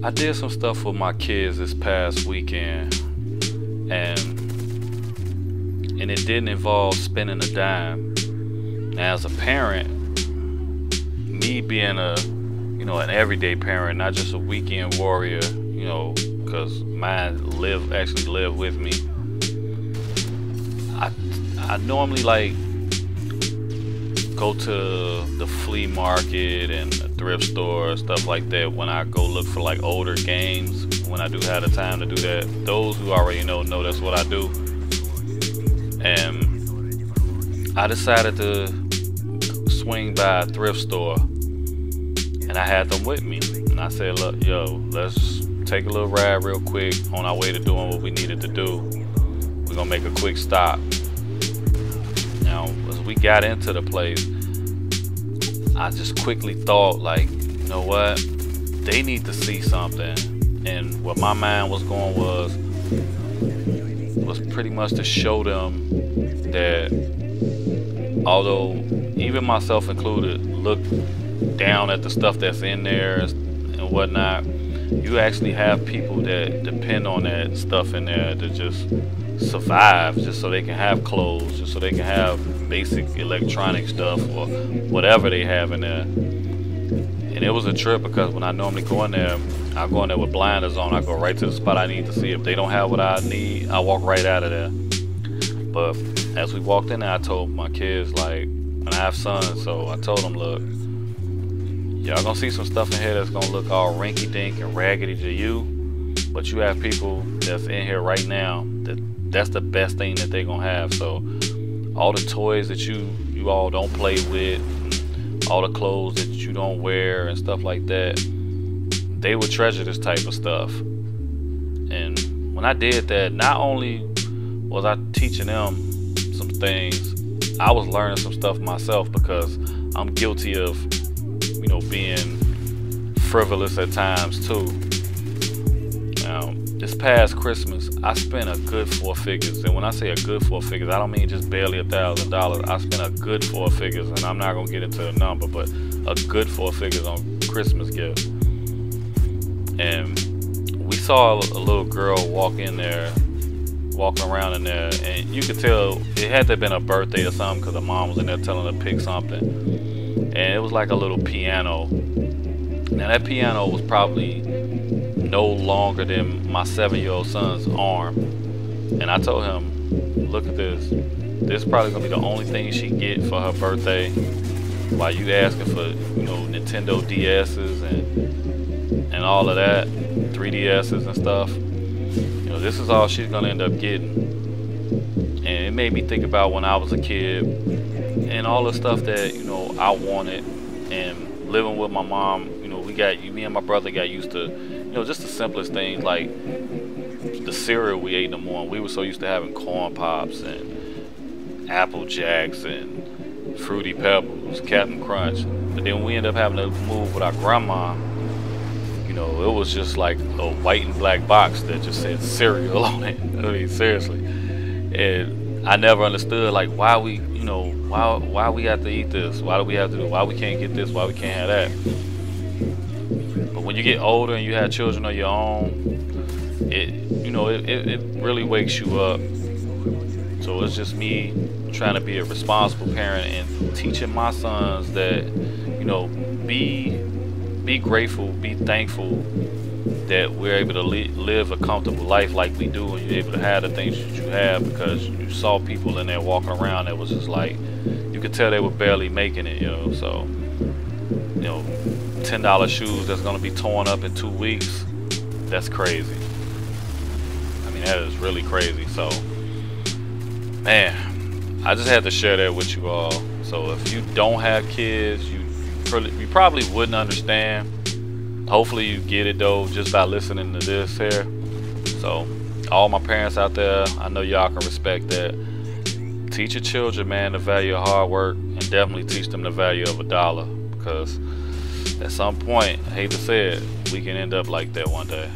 I did some stuff with my kids this past weekend, and it didn't involve spending a dime. Now, as a parent, me being an everyday parent, not just a weekend warrior, because mine actually live with me. I normally like go to the flea market and the thrift store, stuff like that, when I go look for like older games, when I do have the time to do that. Those who already know that's what I do. And I decided to swing by a thrift store, and I had them with me. And I said, look, let's take a little ride real quick on our way to doing what we needed to do. We're gonna make a quick stop. Now, as we got into the place, I just quickly thought, like, you know what? They need to see something. And what my mind was going was pretty much to show them that, although even myself included look down at the stuff that's in there and whatnot, you actually have people that depend on that stuff in there to just survive, just so they can have clothes, just so they can have basic electronic stuff or whatever they have in there. And it was a trip, because when I normally go in there, I go in there with blinders on. I go right to the spot I need to see. If they don't have what I need, I walk right out of there. But as we walked in there, I told my kids, like, and I have sons, so I told them, look, y'all gonna see some stuff in here that's gonna look all rinky-dink and raggedy to you, but you have people that's in here right now that's the best thing that they're gonna have. So all the toys that you all don't play with, all the clothes that you don't wear and stuff like that, they would treasure this type of stuff. And when I did that, not only was I teaching them some things, I was learning some stuff myself, because I'm guilty of being frivolous at times too. Now, this past Christmas, I spent a good 4 figures. And when I say a good 4 figures, I don't mean just barely $1,000. I spent a good 4 figures, and I'm not gonna get into the number, but a good 4 figures on Christmas gifts. And we saw a little girl walking around in there, and you could tell it had to have been a birthday or something, because her mom was in there telling her to pick something. And it was like a little piano. Now, that piano was probably no longer than my 7-year-old son's arm. And I told him, look at this. This is probably gonna be the only thing she get for her birthday, while you asking for Nintendo DS's and all of that, 3DS's and stuff. This is all she's gonna end up getting. And it made me think about when I was a kid and all the stuff that I wanted, and living with my mom. Me and my brother got used to just the simplest things, like the cereal we ate in the morning. We were so used to having corn pops and Apple Jacks and Fruity Pebbles, Captain Crunch. But then we ended up having to move with our grandma. It was just like a white and black box that just said cereal on it. I mean, seriously. And I never understood, like, why we have to eat this? Why do we have to do? Why we can't get this? Why we can't have that? But when you get older and you have children of your own, it really wakes you up. So it's just me trying to be a responsible parent and teaching my sons that, be grateful, be thankful that we're able to live a comfortable life like we do, and you're able to have the things that you have, because you saw people in there walking around that was just like, you could tell they were barely making it, so $10 shoes that's going to be torn up in 2 weeks, that's crazy. I mean, that is really crazy. So, man, I just had to share that with you all. So if you don't have kids, you probably wouldn't understand. Hopefully you get it though, just by listening to this here. So all my parents out there, I know y'all can respect that. Teach your children, man, the value of hard work, and definitely teach them the value of $1, because at some point, I hate to say it, we can end up like that one day.